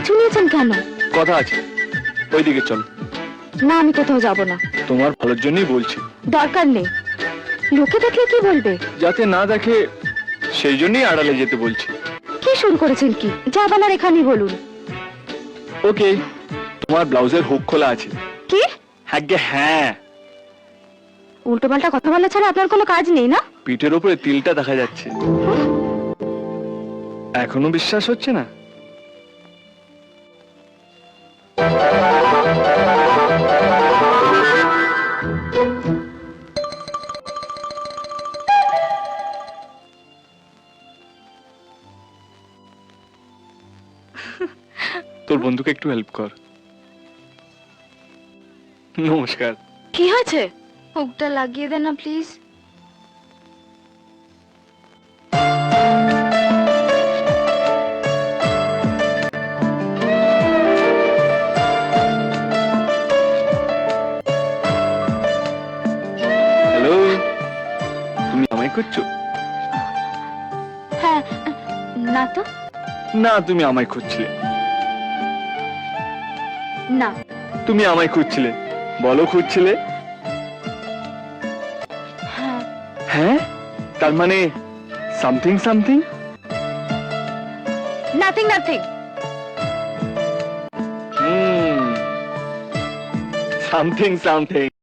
পিছু নিয়েছেন কেন? কথা আছে, ওইদিকে চল। না, আমি কোথাও যাব না। তোমার ভালোর জন্যই বলছি। দরকার নেই, লোকে দেখলে কি বলবে? যাতে না দেখে সেই জন্যই আড়ালে যেতে বলছি। কি শুরু করেছেন কি? যা বলার এখানেই বলুন। ওকে, তোমার ব্লাউজের হুক খোলা আছে। কি? আজ্ঞে হ্যাঁ। উল্টো পাল্টা কথা বলা ছাড়া আপনার কোনো কাজ নেই না? পিঠের উপরে তিলটা দেখা যাচ্ছে। এখনো বিশ্বাস হচ্ছে না? তোর বন্ধুকে একটু হেল্প কর। নমস্কার। কি হয়েছে? হুকটা লাগিয়ে দেন না প্লিজ। হ্যালো, তুমি আমায় খুঁজছো? হ্যাঁ। না তো। না, তুমি আমায় খুঁজছিলে। না। তুমি আমায় খুঁজছিলে, বলো খুঁজছিলে। হ্যাঁ। হ্যাঁ, তার মানে something something. Nothing nothing. Something something.